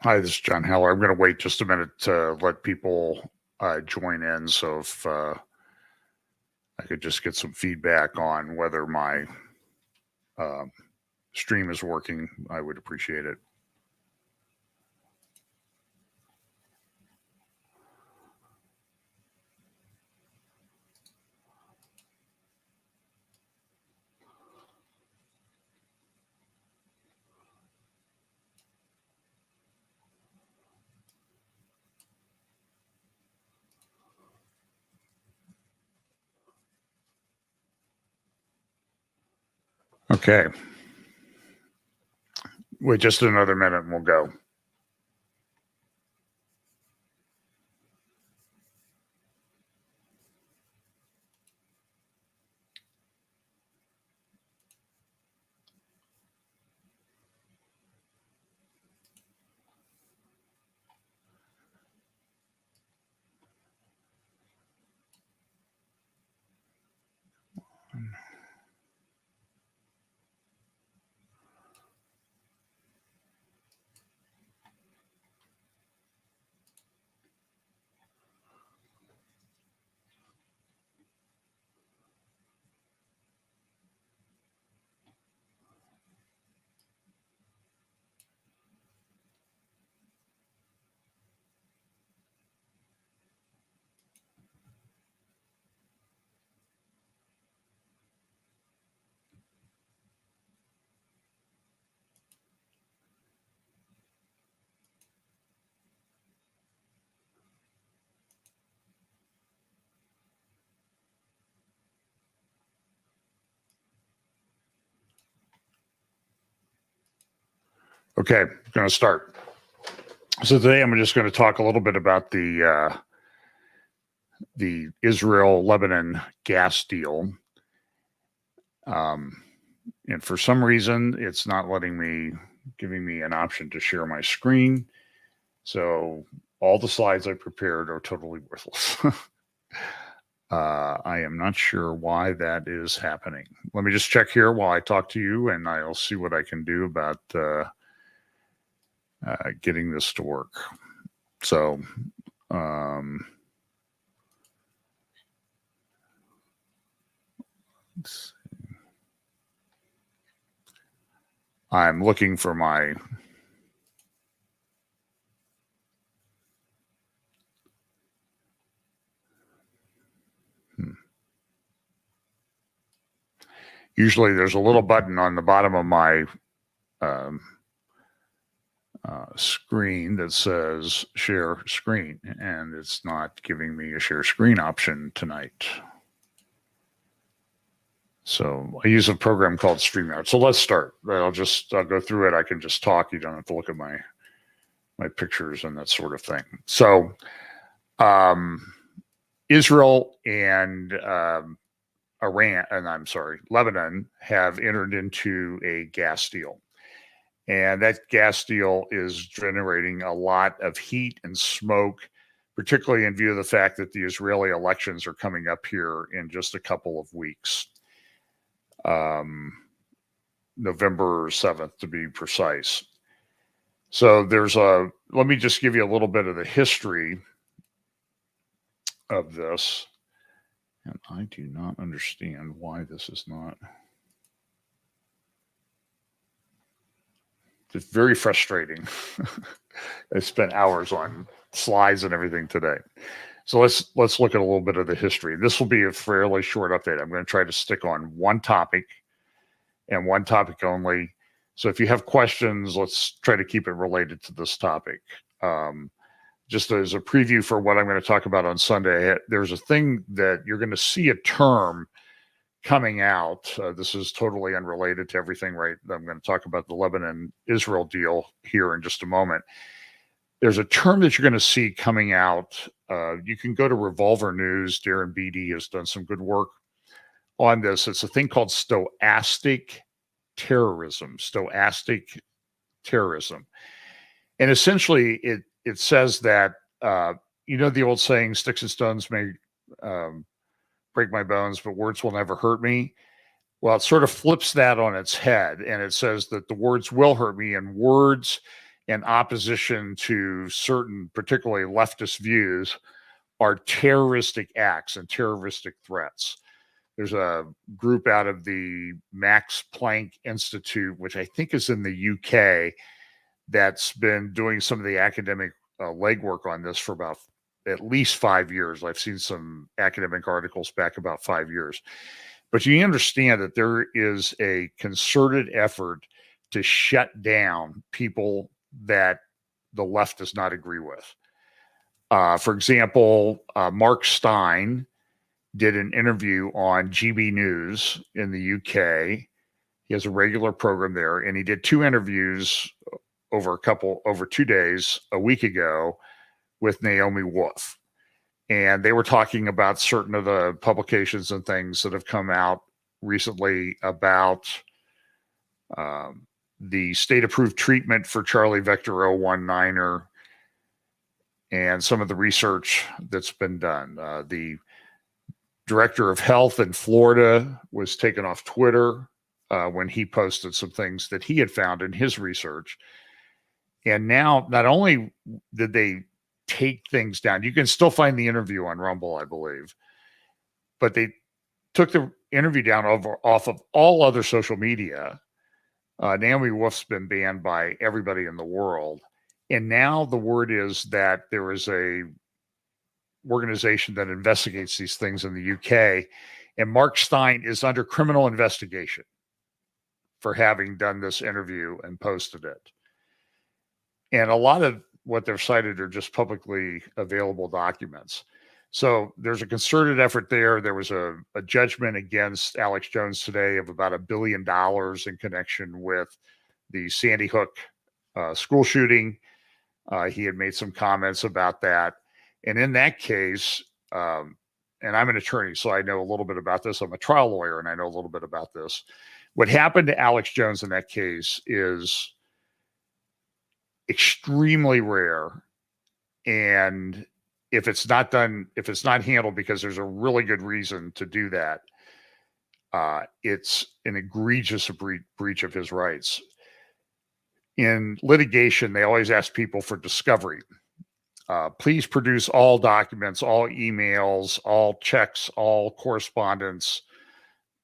Hi, this is John Heller. I'm going to wait just a minute to let people join in. So if I could just get some feedback on whether my stream is working, I would appreciate it. Okay. Wait just another minute and we'll go. Okay, I'm going to start. So today I'm just going to talk a little bit about the Israel-Lebanon gas deal. And for some reason, it's not giving me an option to share my screen. So all the slides I prepared are totally worthless. I am not sure why that is happening. Let me just check here while I talk to you, and I'll see what I can do about getting this to work. So, let's see. I'm looking for my Usually there's a little button on the bottom of my screen that says share screen, and it's not giving me a share screen option tonight. So I use a program called StreamYard. So let's start. I'll go through it. I can just talk. You don't have to look at my pictures and that sort of thing. So Israel and Lebanon have entered into a gas deal. And that gas deal is generating a lot of heat and smoke, particularly in view of the fact that the Israeli elections are coming up here in just a couple of weeks. November 7th, to be precise. So let me just give you a little bit of the history of this. And I do not understand why this is not. It's very frustrating. I spent hours on slides and everything today. So let's look at a little bit of the history. This will be a fairly short update. I'm going to try to stick on one topic and one topic only. So if you have questions, let's try to keep it related to this topic. Just as a preview for what I'm going to talk about on Sunday, there's a thing that you're going to see a term coming out. This is totally unrelated to everything, right? I'm going to talk about the Lebanon-Israel deal here in just a moment. There's a term that you're going to see coming out. You can go to Revolver News. Darren Beatty has done some good work on this. It's a thing called stochastic terrorism. Stochastic terrorism. And essentially, it says that, the old saying, sticks and stones may break my bones, but words will never hurt me. Well, it sort of flips that on its head, and it says that the words will hurt me, and words and opposition to certain, particularly leftist views, are terroristic acts and terroristic threats. There's a group out of the Max Planck Institute, which I think is in the UK, that's been doing some of the academic legwork on this for about at least 5 years. I've seen some academic articles back about 5 years. But you understand that there is a concerted effort to shut down people that the left does not agree with. For example, Mark Steyn did an interview on GB News in the UK. He has a regular program there, and he did 2 interviews over 2 days a week ago with Naomi Wolf. And they were talking about certain of the publications and things that have come out recently about the state-approved treatment for Charlie Vector 019er and some of the research that's been done. The director of health in Florida was taken off Twitter when he posted some things that he had found in his research. And now, not only did they take things down, you can still find the interview on Rumble, I believe, but they took the interview down off of all other social media. Naomi Wolf's been banned by everybody in the world. And now the word is that there is a organization that investigates these things in the UK, and Mark Steyn is under criminal investigation for having done this interview and posted it. And a lot of what they've cited are just publicly available documents. So there's a concerted effort there. There was a judgment against Alex Jones today of about $1 billion in connection with the Sandy Hook school shooting. He had made some comments about that. And in that case, and I'm an attorney, so I know a little bit about this. I'm a trial lawyer, and I know a little bit about this. What happened to Alex Jones in that case is extremely rare. And if it's not done, if it's not handled because there's a really good reason to do that, it's an egregious breach of his rights. In litigation, they always ask people for discovery. Please produce all documents, all emails, all checks, all correspondence,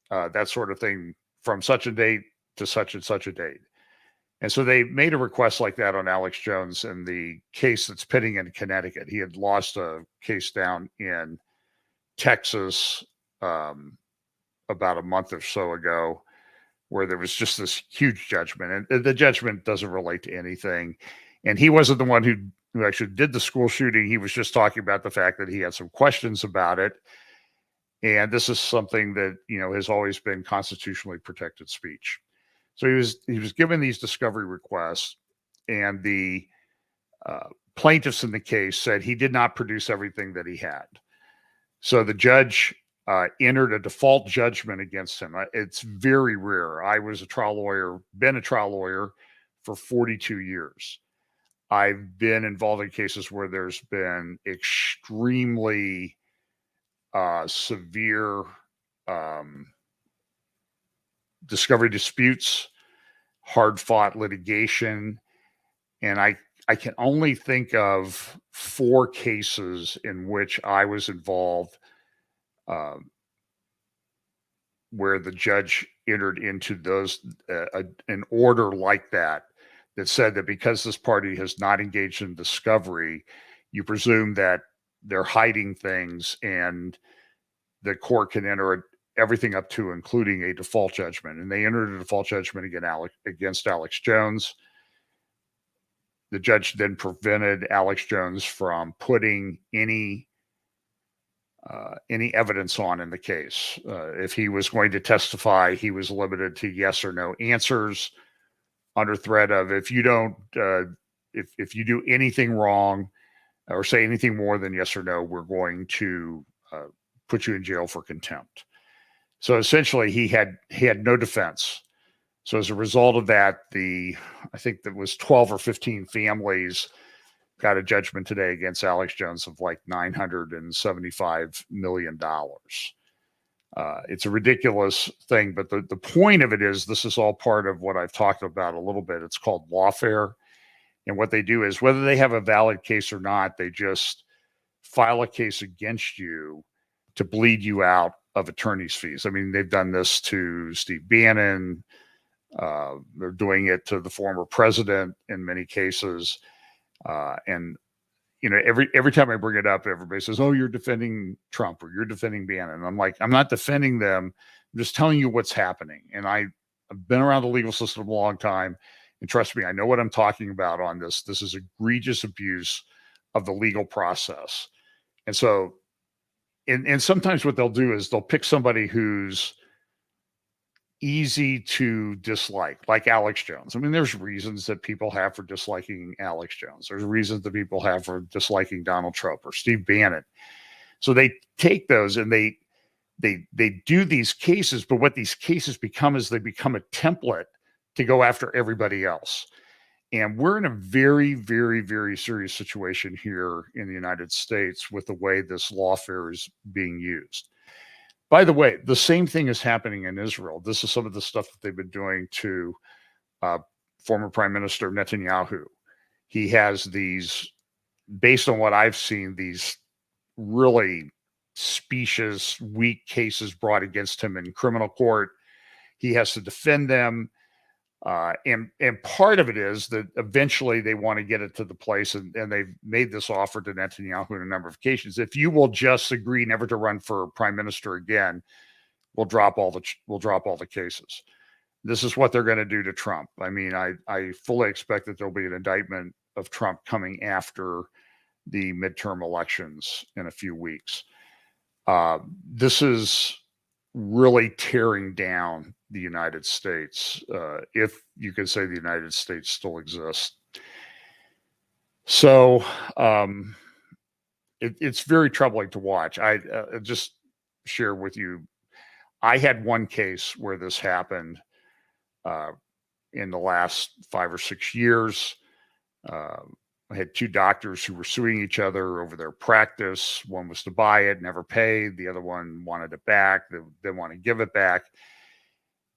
that sort of thing from such a date to such and such a date. And so they made a request like that on Alex Jones in the case that's pending in Connecticut. He had lost a case down in Texas about a month or so ago, where there was just this huge judgment. And the judgment doesn't relate to anything. And he wasn't the one who actually did the school shooting. He was just talking about the fact that he had some questions about it. And this is something that, has always been constitutionally protected speech. So he was given these discovery requests, and the plaintiffs in the case said he did not produce everything that he had. So the judge entered a default judgment against him. It's very rare. I was been a trial lawyer for 42 years. I've been involved in cases where there's been extremely severe discovery disputes, hard-fought litigation, and I can only think of 4 cases in which I was involved where the judge entered into those an order like that said that because this party has not engaged in discovery, you presume that they're hiding things, and the court can enter everything up to including a default judgment. And they entered a default judgment against Alex Jones. The judge then prevented Alex Jones from putting any evidence on in the case. If he was going to testify, he was limited to yes or no answers under threat of, if you don't, if you do anything wrong or say anything more than yes or no, we're going to put you in jail for contempt. So essentially, he had no defense. So as a result of that, I think that was 12 or 15 families got a judgment today against Alex Jones of like $975 million. It's a ridiculous thing, but the point of it is this is all part of what I've talked about a little bit. It's called lawfare. And what they do is, whether they have a valid case or not, they just file a case against you to bleed you out of attorney's fees. I mean, they've done this to Steve Bannon. They're doing it to the former president in many cases. And every time I bring it up, everybody says, "Oh, you're defending Trump or you're defending Bannon." And I'm like, I'm not defending them. I'm just telling you what's happening. And I've been around the legal system a long time. And trust me, I know what I'm talking about on this. This is egregious abuse of the legal process. And so, and sometimes what they'll do is they'll pick somebody who's easy to dislike, like Alex Jones. I mean, there's reasons that people have for disliking Alex Jones. There's reasons that people have for disliking Donald Trump or Steve Bannon. So they take those and they do these cases, but what these cases become is they become a template to go after everybody else. And we're in a very, very, very serious situation here in the United States with the way this lawfare is being used. By the way, the same thing is happening in Israel. This is some of the stuff that they've been doing to former Prime Minister Netanyahu. He has these, based on what I've seen, these really specious, weak cases brought against him in criminal court. He has to defend them. And part of it is that eventually they want to get it to the place, and they've made this offer to Netanyahu on a number of occasions. If you will just agree never to run for prime minister again, we'll drop all the cases. This is what they're going to do to Trump. I mean, I fully expect that there'll be an indictment of Trump coming after the midterm elections in a few weeks. This is really tearing down the United States, if you could say the United States still exists. So it's very troubling to watch. I just share with you, I had one case where this happened in the last 5 or 6 years. I had two doctors who were suing each other over their practice. One was to buy it, never paid. The other one wanted it back. They didn't want to give it back.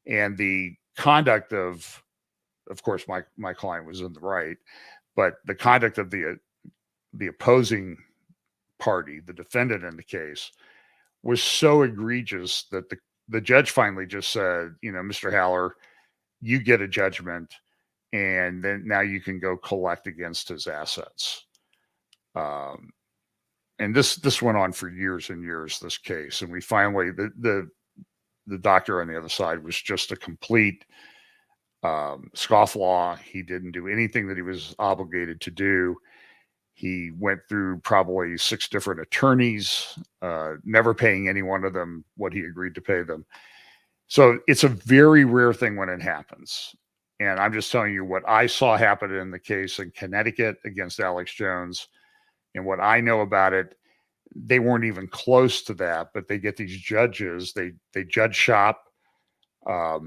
And the conduct of course, my client was in the right, but the conduct of the opposing party, the defendant in the case, was so egregious that the judge finally just said, Mr. Haller, you get a judgment, and then now you can go collect against his assets. And this went on for years and years, this case. And we finally, the doctor on the other side was just a complete scofflaw. He didn't do anything that he was obligated to do. He went through probably 6 different attorneys, never paying any one of them what he agreed to pay them. So it's a very rare thing when it happens. And I'm just telling you what I saw happen in the case in Connecticut against Alex Jones. And what I know about it, they weren't even close to that, but they get these judges, they judge shop, go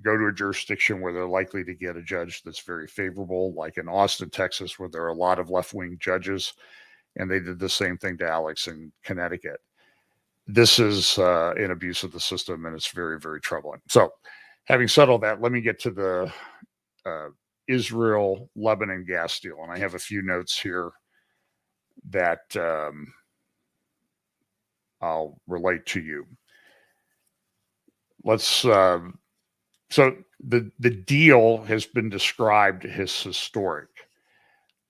to a jurisdiction where they're likely to get a judge that's very favorable, like in Austin, Texas, where there are a lot of left-wing judges. And they did the same thing to Alex in Connecticut. This is an abuse of the system, and it's very, very troubling. So having said all that, let me get to the Israel-Lebanon gas deal. And I have a few notes here that I'll relate to you. So the deal has been described as historic.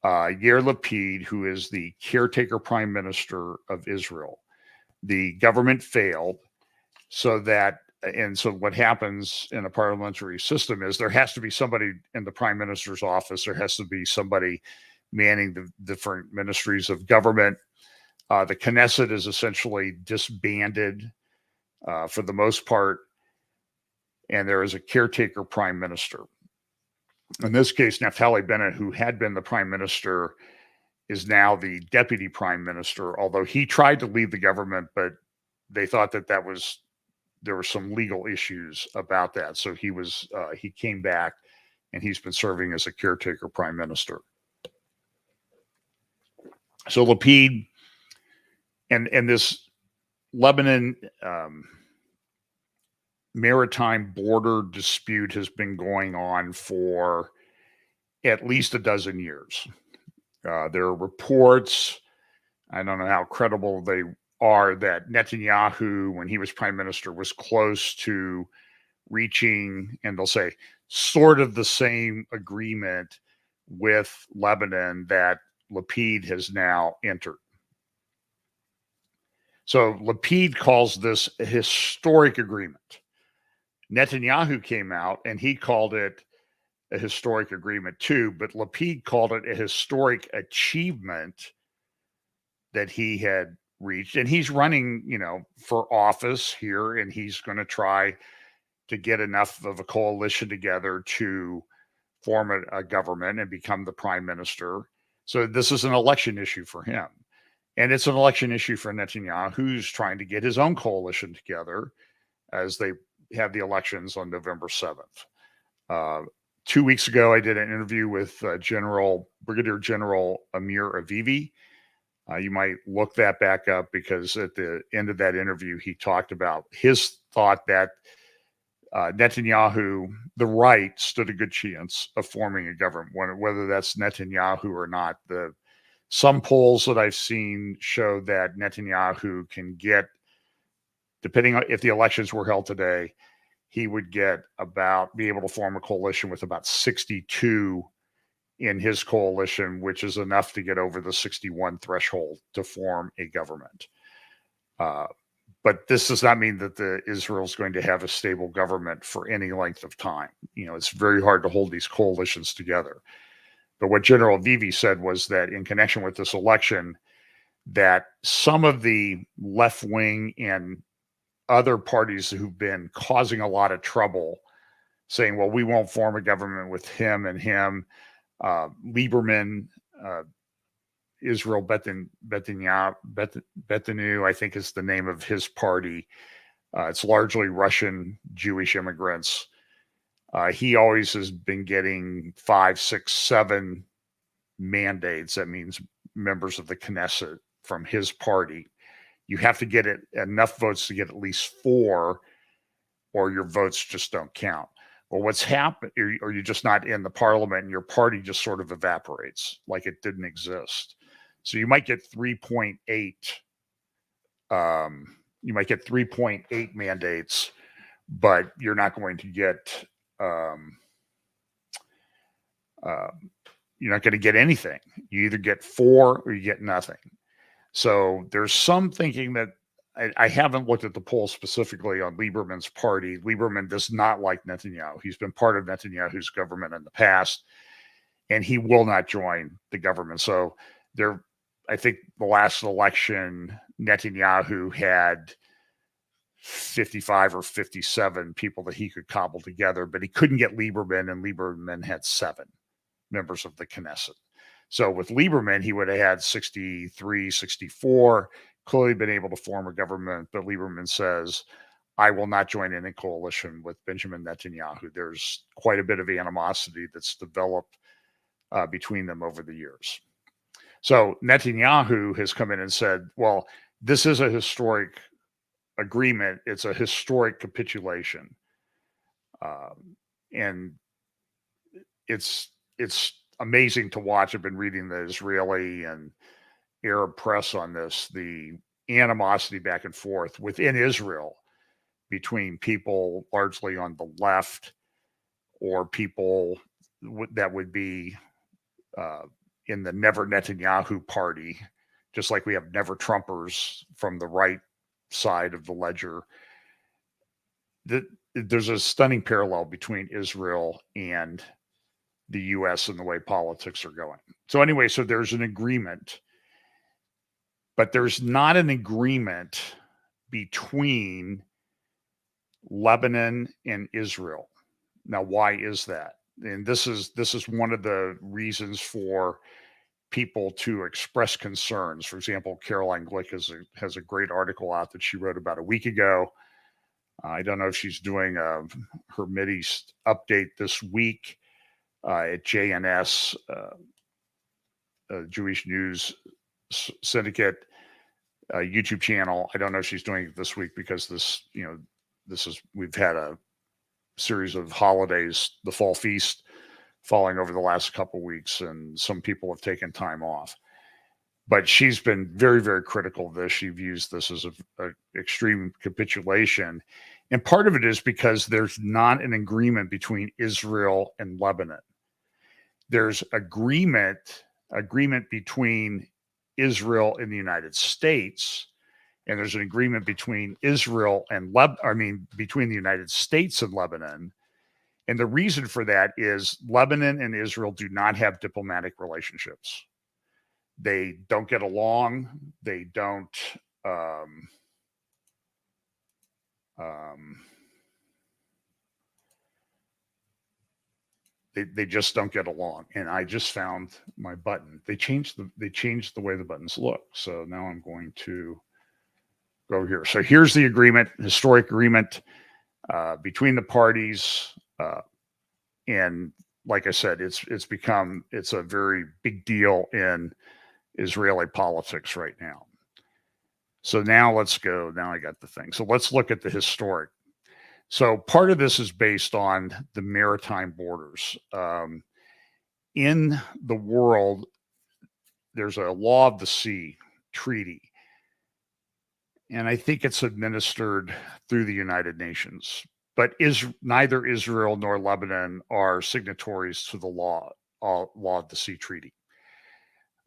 Yair Lapid, who is the caretaker prime minister of Israel, the government failed, so what happens in a parliamentary system is there has to be somebody in the prime minister's office. There has to be somebody manning the different ministries of government. The Knesset is essentially disbanded for the most part, and there is a caretaker prime minister. In this case, Naftali Bennett, who had been the prime minister, is now the deputy prime minister, although he tried to leave the government, but they thought that there were some legal issues about that. So he came back, and he's been serving as a caretaker prime minister. So Lapid and this Lebanon maritime border dispute has been going on for at least a dozen years. There are reports, I don't know how credible they are, that Netanyahu, when he was prime minister, was close to reaching, and they'll say, sort of the same agreement with Lebanon that Lapid has now entered. So Lapid calls this a historic agreement. Netanyahu came out and he called it a historic agreement too, but Lapid called it a historic achievement that he had reached. And he's running, for office here, and he's going to try to get enough of a coalition together to form a government and become the prime minister. So this is an election issue for him. And it's an election issue for Netanyahu, who's trying to get his own coalition together as they have the elections on November 7th. 2 weeks ago, I did an interview with Brigadier General Amir Avivi. You might look that back up, because at the end of that interview, he talked about his thought that Netanyahu, the right, stood a good chance of forming a government, whether that's Netanyahu or not. Some polls that I've seen show that Netanyahu can get, depending on if the elections were held today, he would be able to form a coalition with about 62 in his coalition, which is enough to get over the 61 threshold to form a government. But this does not mean that Israel's going to have a stable government for any length of time. It's very hard to hold these coalitions together. But what General Avivi said was that in connection with this election, that some of the left wing and other parties who've been causing a lot of trouble, saying, well, we won't form a government with him and him, Lieberman, Israel Betanu, I think is the name of his party. It's largely Russian Jewish immigrants. He always has been getting 5, 6, 7 mandates. That means members of the Knesset from his party. You have to get enough votes to get at least 4, or your votes just don't count. Well, what's happened, or you're just not in the parliament, and your party just sort of evaporates like it didn't exist. So you might get 3.8. You might get 3.8 mandates, but you're not going to get. You're not going to get anything. You either get 4 or you get nothing. So there's some thinking that I haven't looked at the poll specifically on Lieberman's party. Lieberman does not like Netanyahu. He's been part of Netanyahu's government in the past, and he will not join the government. So I think the last election, Netanyahu had 55 or 57 people that he could cobble together, but he couldn't get Lieberman, and Lieberman had 7 members of the Knesset. So with Lieberman, he would have had 63, 64, clearly been able to form a government. But Lieberman says, I will not join any coalition with Benjamin Netanyahu. There's quite a bit of animosity that's developed between them over the years. So Netanyahu has come in and said, well, this is a historic agreement. It's a historic capitulation. And it's amazing to watch. I've been reading the Israeli and Arab press on this, the animosity back and forth within Israel between people largely on the left or people that would be in the Never Netanyahu party, just like we have Never Trumpers from the right side of the ledger. There's a stunning parallel between Israel and the U.S. and the way politics are going. So anyway, so there's an agreement, but there's not an agreement between Lebanon and Israel. Now, why is that? And this is one of the reasons for people to express concerns. For example, Caroline Glick has a great article out that she wrote about a week ago. I don't know if she's doing her Mideast update this week at JNS, Jewish News Syndicate YouTube channel. I don't know if she's doing it this week because we've had a series of holidays, the fall feast falling over the last couple of weeks, and some people have taken time off. But she's been very, very critical of this. She views this as a extreme capitulation. And part of it is because there's not an agreement between Israel and Lebanon. There's agreement between Israel and the United States, and there's an agreement between Israel and between the United States and Lebanon. And the reason for that is Lebanon and Israel do not have diplomatic relationships. They don't get along. They don't. They just don't get along. And I just found my button. They changed the way the buttons look. So now I'm going to go here. So here's the agreement, historic agreement between the parties. And like I said, it's a very big deal in Israeli politics right now. So now let's go. Now I got the thing. So let's look at the historic. So part of this is based on the maritime borders. In the world, there's a law of the sea treaty. And I think it's administered through the United Nations. But neither Israel nor Lebanon are signatories to the law of the sea treaty.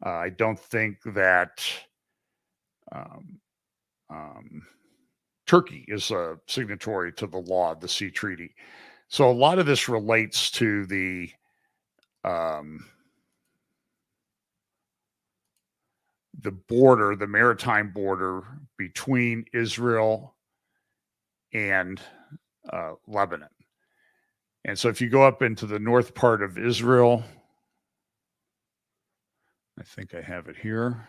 I don't think that Turkey is a signatory to the law of the sea treaty. So a lot of this relates to the border, the maritime border between Israel and Lebanon. And so if you go up into the north part of Israel, I think I have it here.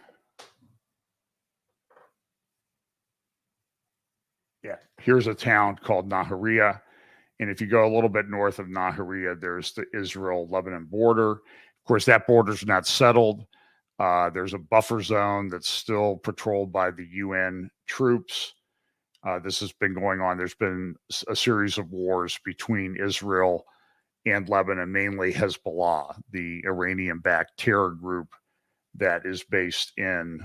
Yeah, here's a town called Nahariya. And if you go a little bit north of Nahariya, there's the Israel-Lebanon border. Of course, that border's not settled. There's a buffer zone that's still patrolled by the UN troops. This has been going on. There's been a series of wars between Israel and Lebanon, mainly Hezbollah, the Iranian-backed terror group that is based in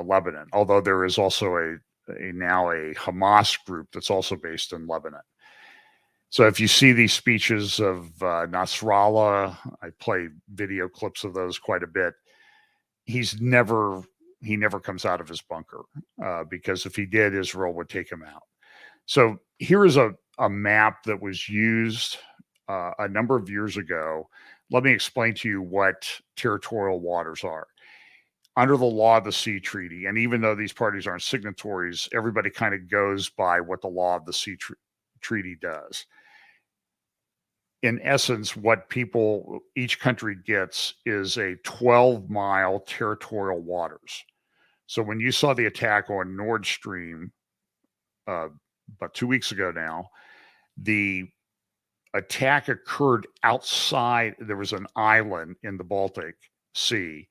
Lebanon. Although there is also now a Hamas group that's also based in Lebanon. So if you see these speeches of Nasrallah, I play video clips of those quite a bit. He never comes out of his bunker because if he did, Israel would take him out. So here is a map that was used a number of years ago. Let me explain to you what territorial waters are. Under the law of the sea treaty, and even though these parties aren't signatories, everybody kind of goes by what the law of the sea treaty does. In essence, what each country gets is a 12-mile territorial waters. So when you saw the attack on Nord Stream about 2 weeks ago now, the attack occurred outside. There was an island in the Baltic Sea,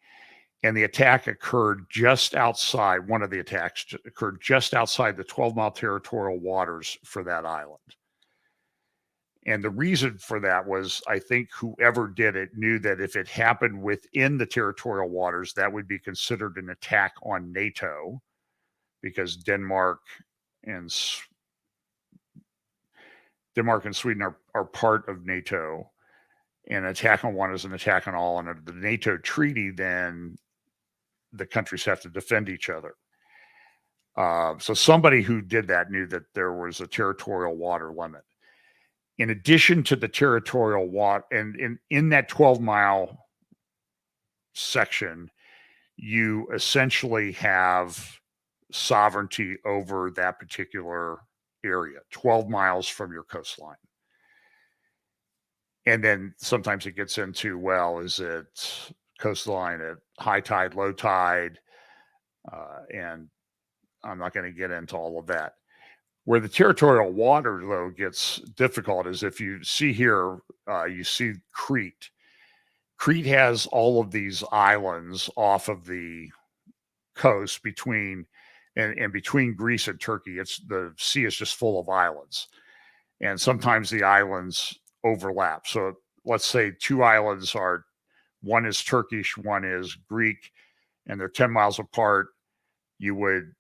and the attack occurred just outside. One of the attacks occurred just outside the 12-mile territorial waters for that island. And the reason for that was, I think whoever did it knew that if it happened within the territorial waters, that would be considered an attack on NATO, because Denmark and Sweden are part of NATO. And an attack on one is an attack on all. And under the NATO treaty, then the countries have to defend each other. So somebody who did that knew that there was a territorial water limit. In addition to the territorial water, and in that 12-mile section, you essentially have sovereignty over that particular area, 12 miles from your coastline. And then sometimes it gets into, well, is it coastline at high tide, low tide? And I'm not going to get into all of that. Where the territorial water, though, gets difficult is if you see here, you see Crete. Crete has all of these islands off of the coast between Greece and Turkey. The sea is just full of islands. And sometimes the islands overlap. So let's say two islands are, one is Turkish, one is Greek, and they're 10 miles apart, you would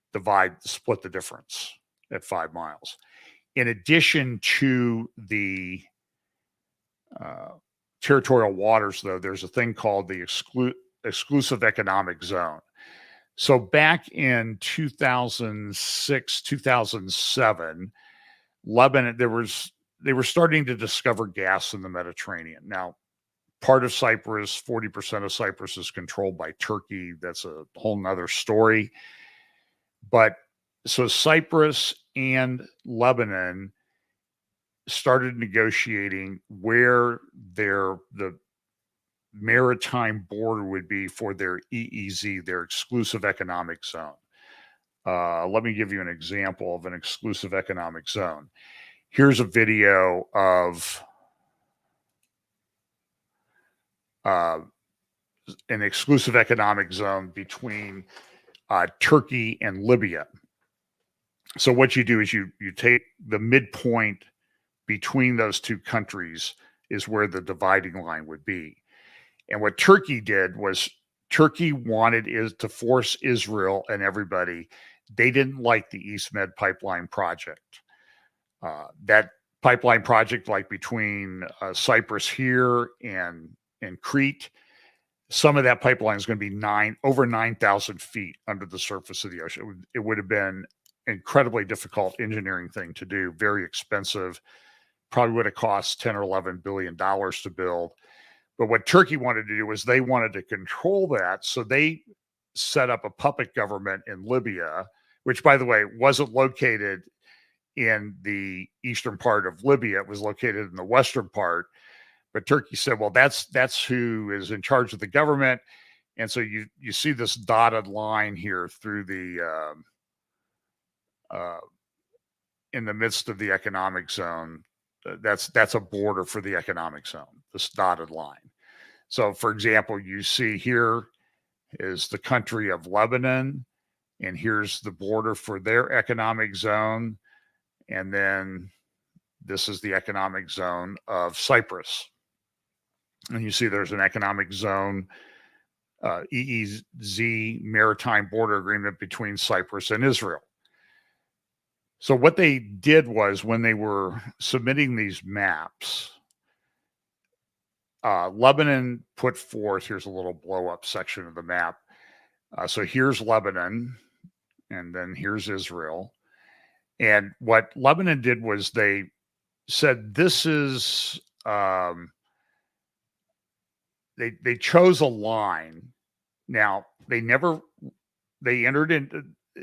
split the difference at 5 miles. In addition to the territorial waters, though, there's a thing called the exclusive economic zone. So back in 2006, 2007, Lebanon, they were starting to discover gas in the Mediterranean. Now, part of Cyprus, 40% of Cyprus is controlled by Turkey. That's a whole nother story. But so Cyprus and Lebanon started negotiating where the maritime border would be for their EEZ, their exclusive economic zone. Let me give you an example of an exclusive economic zone. Here's a video of an exclusive economic zone between Turkey and Libya. So what you do is you take the midpoint between those two countries is where the dividing line would be. And what Turkey did was Turkey wanted to force Israel and everybody. They didn't like the East Med pipeline project. That pipeline project, like between Cyprus here and Crete, some of that pipeline is going to be over 9,000 feet under the surface of the ocean. It would have been incredibly difficult engineering thing to do, very expensive, probably would have cost 10 or 11 billion dollars to build. But what Turkey wanted to do was they wanted to control that. So they set up a puppet government in Libya, which, by the way, wasn't located in the eastern part of Libya. It was located in the western part. But Turkey said, well, that's who is in charge of the government. And so you see this dotted line here through the in the midst of the economic zone. That's a border for the economic zone, this dotted line. So, for example, you see here is the country of Lebanon, and here's the border for their economic zone. And then this is the economic zone of Cyprus. And you see there's an economic zone, EEZ, maritime border agreement between Cyprus and Israel. So what they did was when they were submitting these maps, Lebanon put forth, here's a little blow up section of the map. So here's Lebanon, and then here's Israel. And what Lebanon did was they said, this is, they chose a line. Now,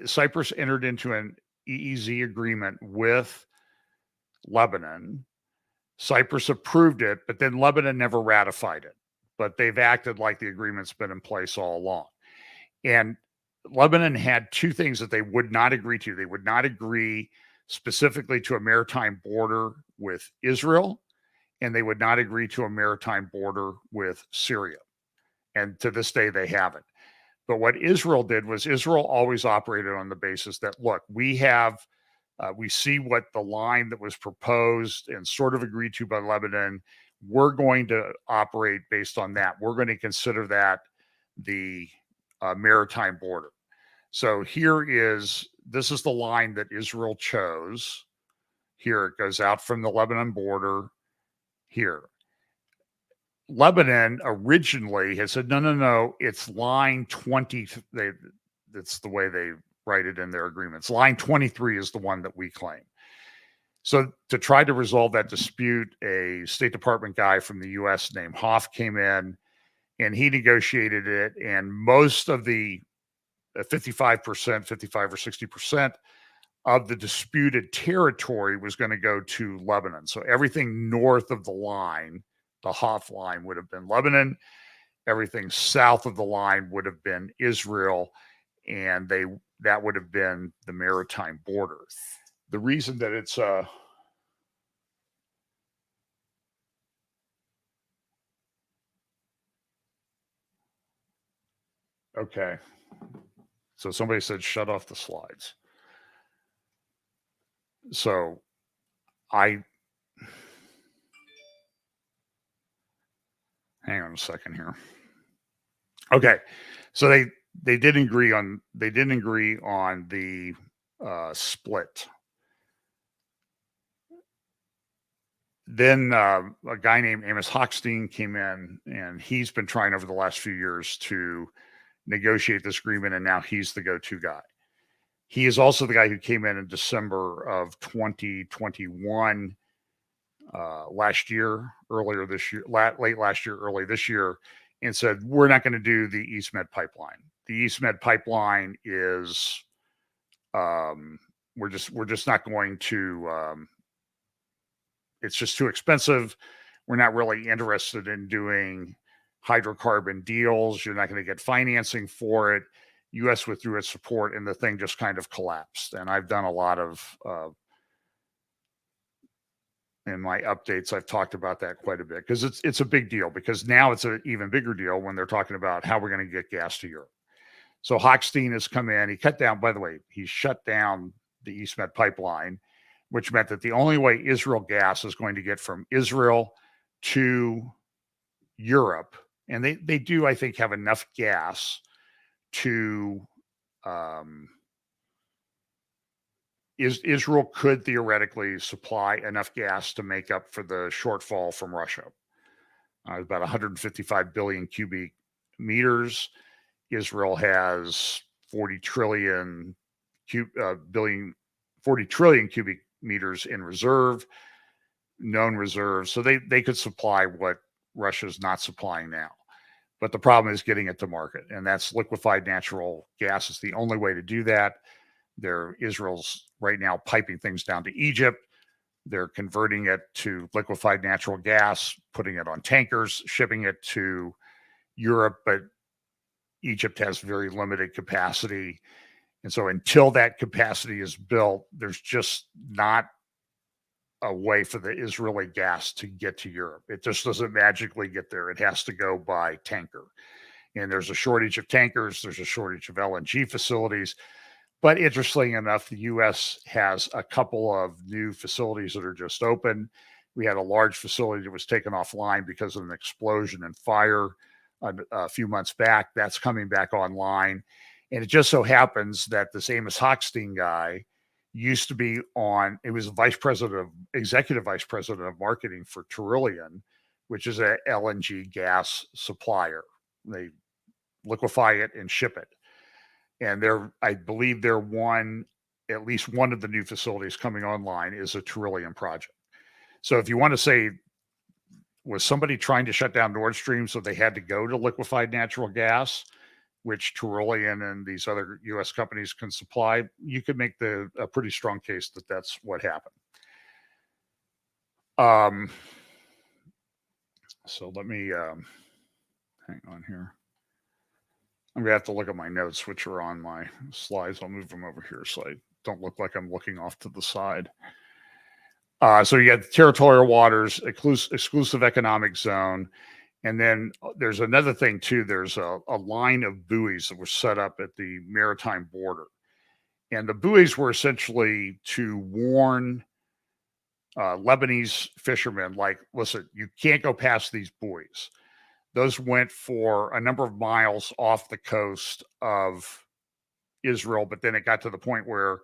Cyprus entered into an EEZ agreement with Lebanon. Cyprus approved it, but then Lebanon never ratified it. But they've acted like the agreement's been in place all along. And Lebanon had two things that they would not agree to. They would not agree specifically to a maritime border with Israel, and they would not agree to a maritime border with Syria. And to this day, they haven't. But what Israel did was Israel always operated on the basis that, look, we see what the line that was proposed and sort of agreed to by Lebanon. We're going to operate based on that. We're going to consider that the maritime border. So this is the line that Israel chose. Here it goes out from the Lebanon border here. Lebanon originally had said, no, it's line 20. That's the way they write it in their agreements. Line 23 is the one that we claim. So to try to resolve that dispute, a State Department guy from the U.S. named Hoff came in, and he negotiated it. And most of the 55 or 60% of the disputed territory was going to go to Lebanon. So everything north of the line, the Hoff line, would have been Lebanon. Everything south of the line would have been Israel, and that would have been the maritime border. The reason that it's okay. So somebody said shut off the slides. So Hang on a second here. Okay, so they didn't agree on the split. Then a guy named Amos Hochstein came in, and he's been trying over the last few years to negotiate this agreement, and now he's the go-to guy. He is also the guy who came in December of 2021, early last year, early this year, and said, we're not going to do the East Med pipeline. The East Med pipeline is, we're just not going to, it's just too expensive. We're not really interested in doing hydrocarbon deals. You're not going to get financing for it. U.S. withdrew its support, and the thing just kind of collapsed. And I've done a lot of, in my updates, I've talked about that quite a bit because it's a big deal, because now it's an even bigger deal when they're talking about how we're going to get gas to Europe. So Hochstein has come in. He cut down, by the way, he shut down the East Med pipeline, which meant that the only way Israel gas is going to get from Israel to Europe, and they do, I think, have enough gas to, Israel could theoretically supply enough gas to make up for the shortfall from Russia. About 155 billion cubic meters. Israel has 40 trillion cubic meters in reserve, known reserves. So they could supply what Russia's not supplying now. But the problem is getting it to market, and that's liquefied natural gas is the only way to do that. Israel's right now piping things down to Egypt. They're converting it to liquefied natural gas, putting it on tankers, shipping it to Europe, but Egypt has very limited capacity. And so until that capacity is built, there's just not a way for the Israeli gas to get to Europe. It just doesn't magically get there. It has to go by tanker. And there's a shortage of tankers. There's a shortage of LNG facilities. But interestingly enough, the U.S. has a couple of new facilities that are just open. We had a large facility that was taken offline because of an explosion and fire a few months back. That's coming back online. And it just so happens that this Amos Hochstein guy used to be it was executive vice president of marketing for Territorial, which is a LNG gas supplier. They liquefy it and ship it. And I believe at least one of the new facilities coming online is a Territorial project. So if you want to say, was somebody trying to shut down Nord Stream so they had to go to liquefied natural gas, which Territorial and these other U.S. companies can supply, you could make a pretty strong case that that's what happened. So let me hang on here. I'm going to have to look at my notes, which are on my slides. I'll move them over here so I don't look like I'm looking off to the side. So you got the territorial waters, exclusive economic zone. And then there's another thing, too. There's a line of buoys that were set up at the maritime border. And the buoys were essentially to warn Lebanese fishermen, like, listen, you can't go past these buoys. Those went for a number of miles off the coast of Israel, but then it got to the point where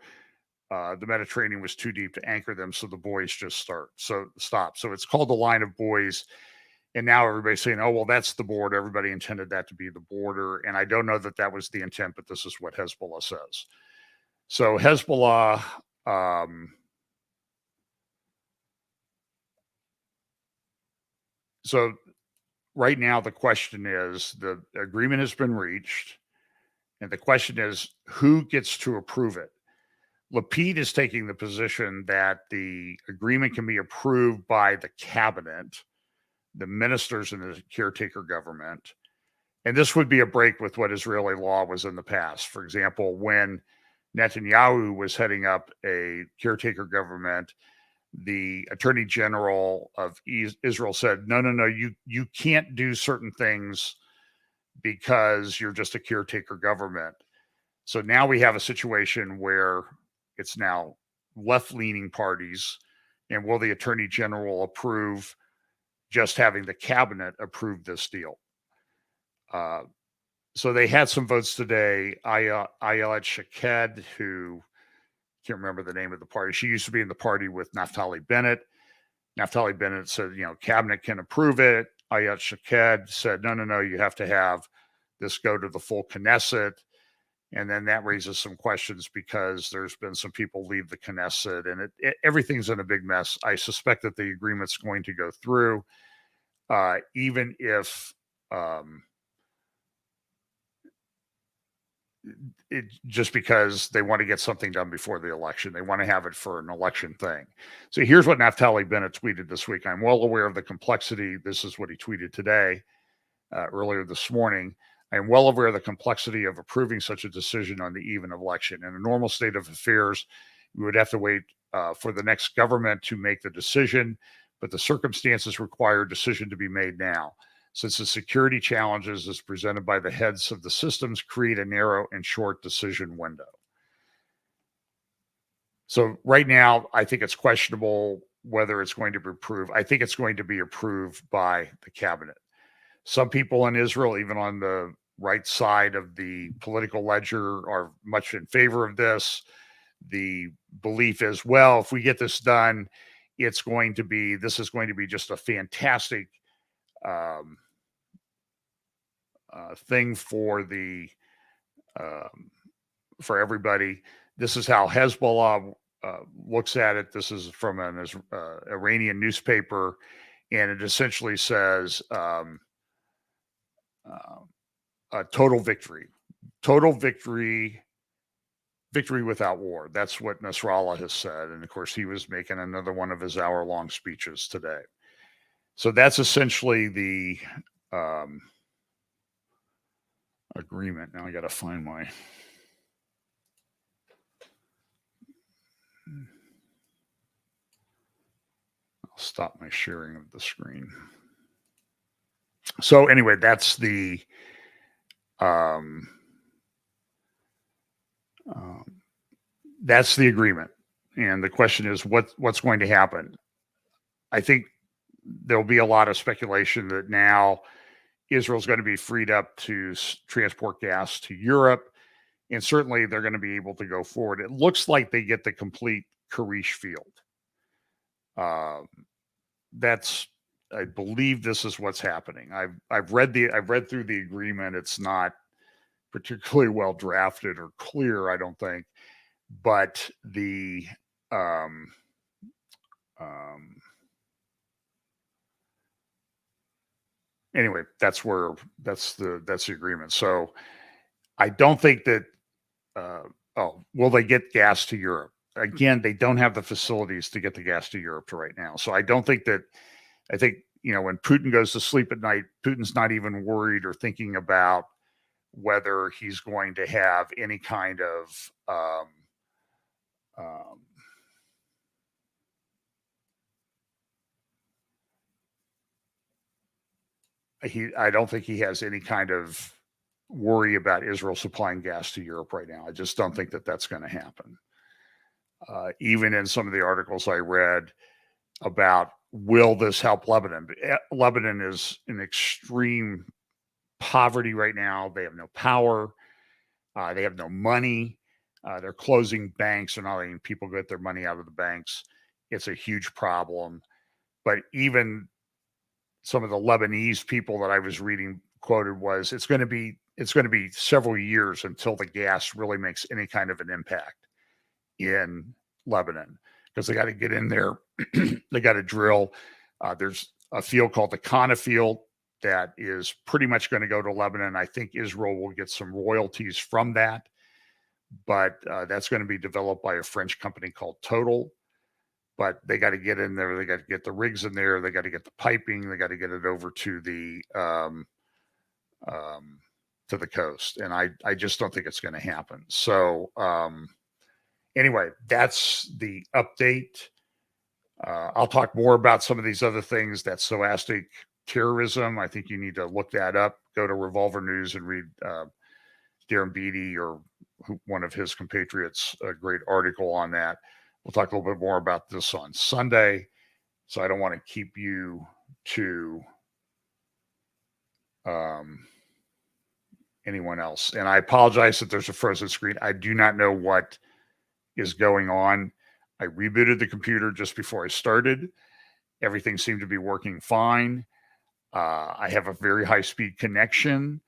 the Mediterranean was too deep to anchor them, so the buoys just stop. So it's called the line of buoys, and now everybody's saying, oh, well, that's the border. Everybody intended that to be the border, and I don't know that was the intent, but this is what Hezbollah says. So Hezbollah... so right now, the question is, the agreement has been reached, and the question is, who gets to approve it? Lapid is taking the position that the agreement can be approved by the cabinet, the ministers in the caretaker government, and this would be a break with what Israeli law was in the past. For example, when Netanyahu was heading up a caretaker government, the attorney general of Israel said, no, you can't do certain things because you're just a caretaker government. So now we have a situation where it's now left-leaning parties, and will the attorney general approve just having the cabinet approve this deal. So they had some votes today. Ayelet Shaked, who can't remember the name of the party. She used to be in the party with Naftali Bennett. Naftali Bennett said, cabinet can approve it. Ayelet Shaked said, no, you have to have this go to the full Knesset. And then that raises some questions because there's been some people leave the Knesset and everything's in a big mess. I suspect that the agreement's going to go through, even if just because they want to get something done before the election. They want to have it for an election thing. So here's what Naftali Bennett tweeted this week. I'm well aware of the complexity. This is what he tweeted today, earlier this morning. I am well aware of the complexity of approving such a decision on the eve of an election. In a normal state of affairs, we would have to wait for the next government to make the decision, but the circumstances require a decision to be made now. Since the security challenges as presented by the heads of the systems create a narrow and short decision window. So right now, I think it's questionable whether it's going to be approved. I think it's going to be approved by the cabinet. Some people in Israel, even on the right side of the political ledger, are much in favor of this. The belief is, well, if we get this done, this is going to be just a fantastic thing for for everybody. This is how Hezbollah looks at it. This is from an Iranian newspaper, and it essentially says total victory without war. That's what Nasrallah has said. And of course, he was making another one of his hour-long speeches today. So that's essentially the agreement. Now I got to find my... I'll stop my sharing of the screen. So anyway, that's the agreement. And the question is what's going to happen. I think there'll be a lot of speculation that now Israel's going to be freed up to transport gas to Europe, and certainly they're going to be able to go forward. It looks like they get the complete Karish field. I believe this is what's happening. I've read through the agreement. It's not particularly well drafted or clear, I don't think. But anyway, that's the agreement. So I don't think that. Will they get gas to Europe? Again, they don't have the facilities to get the gas to Europe right now. So I don't think that. I think, when Putin goes to sleep at night, Putin's not even worried or thinking about whether he's going to have any kind of I don't think he has any kind of worry about Israel supplying gas to Europe right now. I just don't think that that's going to happen. Even in some of the articles I read about, will this help Lebanon? Lebanon is in extreme poverty right now. They have no power. They have no money. They're closing banks. They're not letting people get their money out of the banks. It's a huge problem. But even some of the Lebanese people that I was reading quoted was, it's going to be several years until the gas really makes any kind of an impact in Lebanon, because they got to get in there. They got to drill. There's a field called the Kana field that is pretty much going to go to Lebanon. I think Israel will get some royalties from that, but that's going to be developed by a French company called Total. But they got to get in there. They got to get the rigs in there. They got to get the piping. They got to get it over to the coast. And I just don't think it's going to happen. So anyway, that's the update. I'll talk more about some of these other things. That stochastic terrorism, I think you need to look that up. Go to Revolver News and read Darren Beatty or one of his compatriots, a great article on that. We'll talk a little bit more about this on Sunday. So I don't want to keep you to anyone else. And I apologize that there's a frozen screen. I do not know what is going on. I rebooted the computer just before I started. Everything seemed to be working fine. I have a very high-speed connection.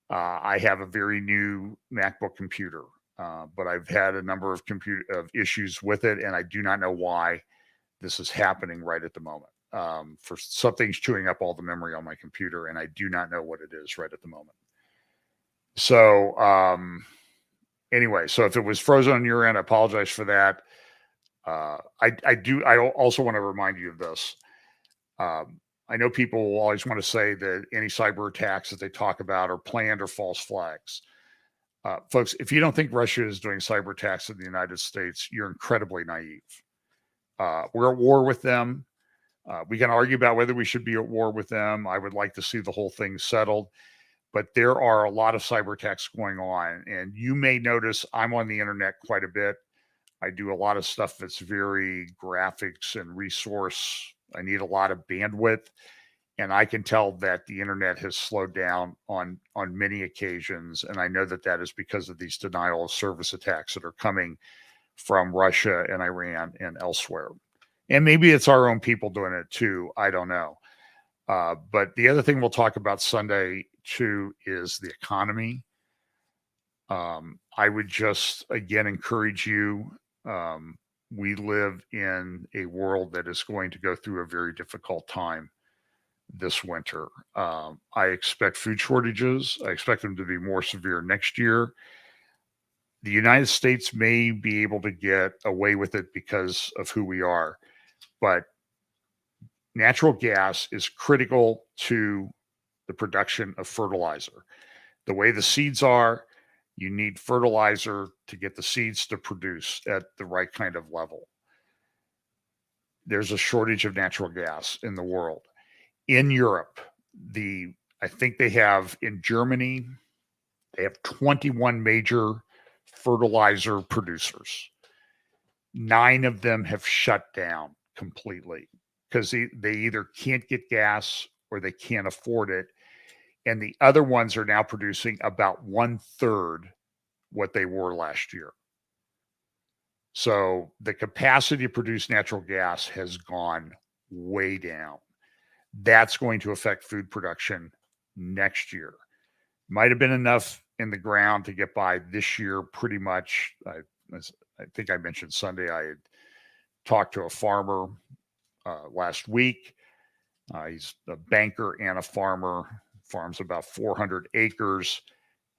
I have a very new MacBook computer, but I've had a number of issues with it, and I do not know why this is happening right at the moment. For something's chewing up all the memory on my computer, and I do not know what it is right at the moment. So anyway, so if it was frozen on your end, I apologize for that. I also want to remind you of this. I know people will always want to say that any cyber attacks that they talk about are planned or false flags. Folks, if you don't think Russia is doing cyber attacks in the United States, you're incredibly naive. We're at war with them. We can argue about whether we should be at war with them. I would like to see the whole thing settled. But there are a lot of cyber attacks going on. And you may notice I'm on the internet quite a bit. I do a lot of stuff that's very graphics and resource. I need a lot of bandwidth. And I can tell that the internet has slowed down on many occasions. And I know that that is because of these denial of service attacks that are coming from Russia and Iran and elsewhere. And maybe it's our own people doing it too. I don't know. But the other thing we'll talk about Sunday too is the economy. I would just, again, encourage you. We live in a world that is going to go through a very difficult time this winter. I expect food shortages. I expect them to be more severe next year. The United States may be able to get away with it because of who we are, but natural gas is critical to the production of fertilizer. The way the seeds are, you need fertilizer to get the seeds to produce at the right kind of level. There's a shortage of natural gas in the world. In Europe, I think they have, in Germany, they have 21 major fertilizer producers. 9 of them have shut down completely because they either can't get gas or they can't afford it. And the other ones are now producing about 1/3 what they were last year. So the capacity to produce natural gas has gone way down. That's going to affect food production next year. Might have been enough in the ground to get by this year pretty much. I think I mentioned Sunday I had talked to a farmer last week. He's a banker and a farmer, farms about 400 acres.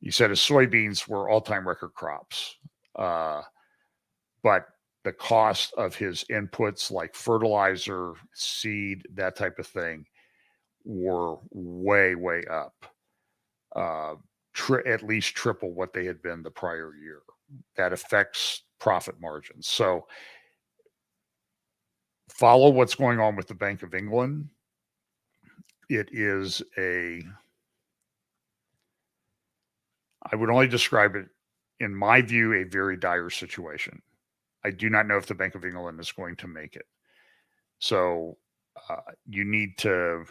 He said his soybeans were all-time record crops. But the cost of his inputs like fertilizer, seed, that type of thing were way, way up. At least triple what they had been the prior year. That affects profit margins. So follow what's going on with the Bank of England. It is I would only describe it, in my view, a very dire situation. I do not know if the Bank of England is going to make it. So you need to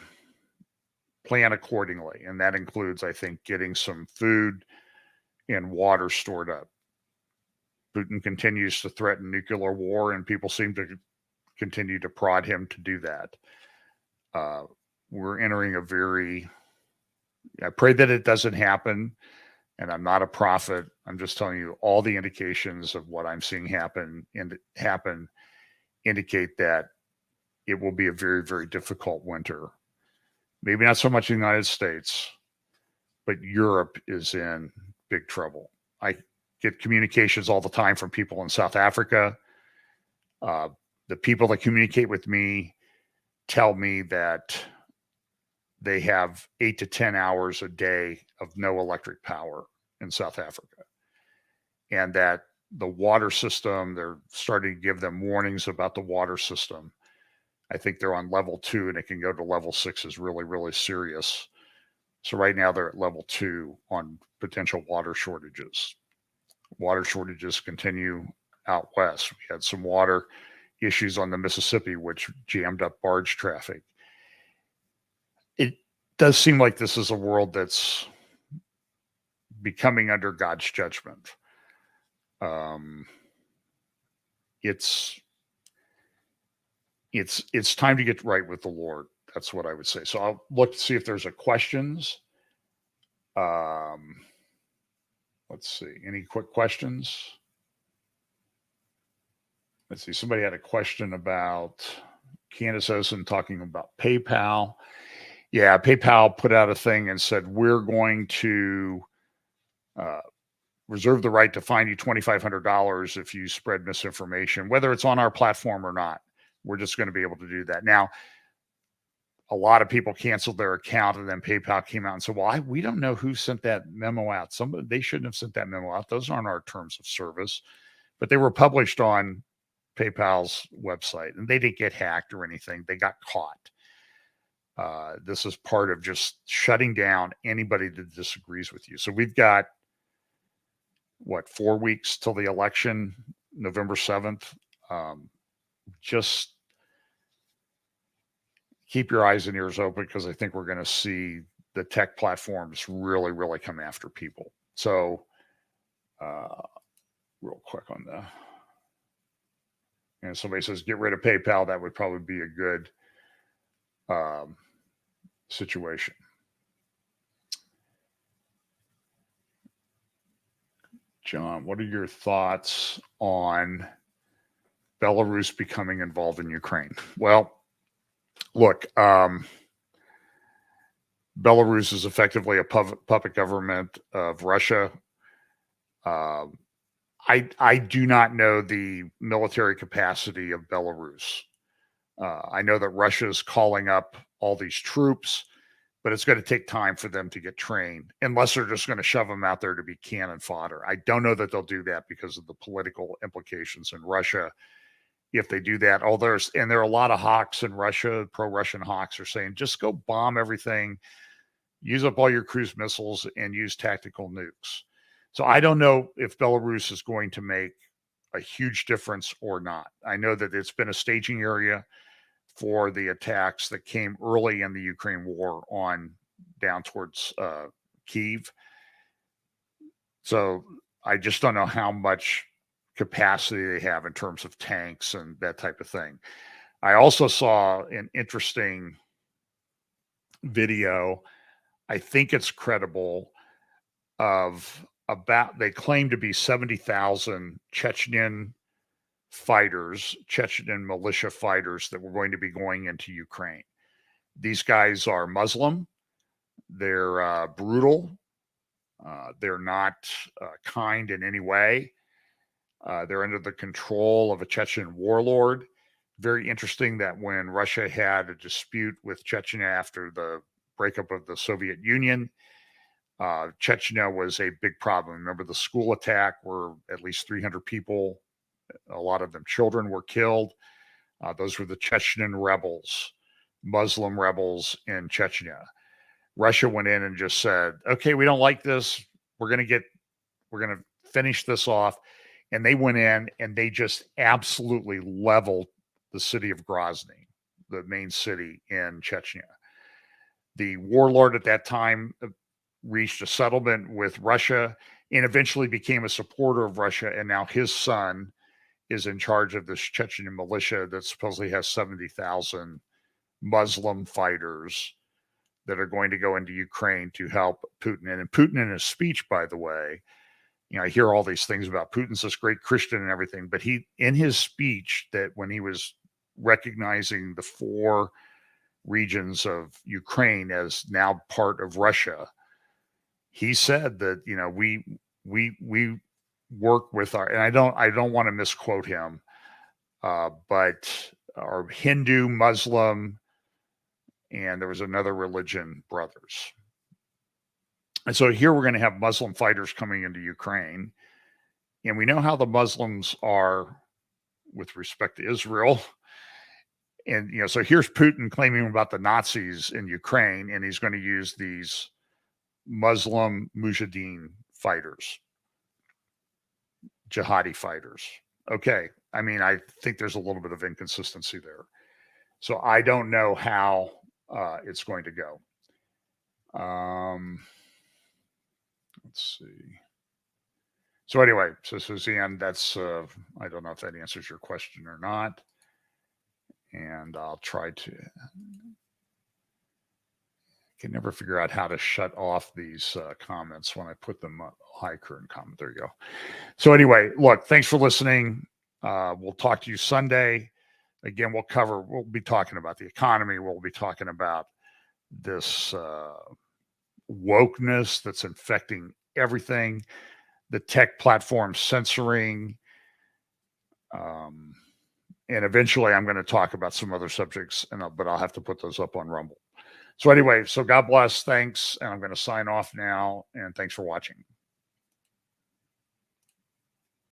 plan accordingly. And that includes, I think, getting some food and water stored up. Putin continues to threaten nuclear war, and people seem to continue to prod him to do that. We're entering I pray that it doesn't happen. And I'm not a prophet. I'm just telling you all the indications of what I'm seeing happen indicate that it will be a very, very difficult winter. Maybe not so much in the United States, but Europe is in big trouble. I get communications all the time from people in South Africa. The people that communicate with me tell me that they have 8 to 10 hours a day of no electric power in South Africa. And that the water system, they're starting to give them warnings about the water system. I think they're on level 2 and it can go to level 6 is really, really serious. So right now they're at level 2 on potential water shortages. Water shortages continue out west. We had some water issues on the Mississippi, which jammed up barge traffic. does seem like this is a world that's becoming under God's judgment. It's time to get right with the Lord. That's what I would say. So I'll look to see if there's a questions. Let's see. Any quick questions? Let's see. Somebody had a question about Candace Osen talking about PayPal. Yeah, PayPal put out a thing and said, we're going to reserve the right to fine you $2,500 if you spread misinformation, whether it's on our platform or not. We're just going to be able to do that. Now, a lot of people canceled their account, and then PayPal came out and said, well, we don't know who sent that memo out. They shouldn't have sent that memo out. Those aren't our terms of service. But they were published on PayPal's website, and they didn't get hacked or anything. They got caught. This is part of just shutting down anybody that disagrees with you. So we've got, 4 weeks till the election, November 7th. Just keep your eyes and ears open, because I think we're going to see the tech platforms really, really come after people. So real quick on the, and somebody says, get rid of PayPal. That would probably be a good situation. John, what are your thoughts on Belarus becoming involved in Ukraine? Well, look, Belarus is effectively a puppet government of Russia. I do not know the military capacity of Belarus. I know that Russia is calling up all these troops, but it's going to take time for them to get trained, unless they're just going to shove them out there to be cannon fodder. I don't know that they'll do that because of the political implications in Russia. If they do that, there are a lot of hawks in Russia, pro-Russian hawks are saying, just go bomb everything, use up all your cruise missiles, and use tactical nukes. So I don't know if Belarus is going to make a huge difference or not. I know that it's been a staging area for the attacks that came early in the Ukraine war on down towards Kyiv. So I just don't know how much capacity they have in terms of tanks and that type of thing. I also saw an interesting video, I think it's credible, they claim to be 70,000 Chechen militia fighters that were going to be going into Ukraine. These guys are Muslim. They're brutal. They're not kind in any way. They're under the control of a Chechen warlord. Very interesting that when Russia had a dispute with Chechnya after the breakup of the Soviet Union, Chechnya was a big problem. Remember the school attack where at least 300 people, a lot of them children, were killed. Those were the Chechen rebels, Muslim rebels in Chechnya. Russia went in and just said, okay, we don't like this. We're going to finish this off. And they went in and they just absolutely leveled the city of Grozny, the main city in Chechnya. The warlord at that time reached a settlement with Russia and eventually became a supporter of Russia. And now his son is in charge of this Chechen militia that supposedly has 70,000 Muslim fighters that are going to go into Ukraine to help Putin. And Putin, in his speech, by the way, I hear all these things about Putin's this great Christian and everything, but in his speech, that when he was recognizing the 4 regions of Ukraine as now part of Russia, he said that, we work with and I don't want to misquote him, but our Hindu, Muslim, and there was another religion brothers. And so here we're going to have Muslim fighters coming into Ukraine. And we know how the Muslims are with respect to Israel. And, so here's Putin claiming about the Nazis in Ukraine, and he's going to use these Muslim mujahideen fighters, jihadi fighters. Okay. I mean, I think there's a little bit of inconsistency there. So I don't know how it's going to go. Let's see. So anyway, so Suzanne, that's I don't know if that answers your question or not, and I'll try to. Can never figure out how to shut off these comments when I put them up. Hi, current comment. There you go. So anyway, look, thanks for listening. We'll talk to you Sunday. Again, we'll be talking about the economy. We'll be talking about this wokeness that's infecting everything, the tech platform censoring, and eventually I'm going to talk about some other subjects, but I'll have to put those up on Rumble. So anyway, so God bless, thanks, and I'm going to sign off now, and thanks for watching.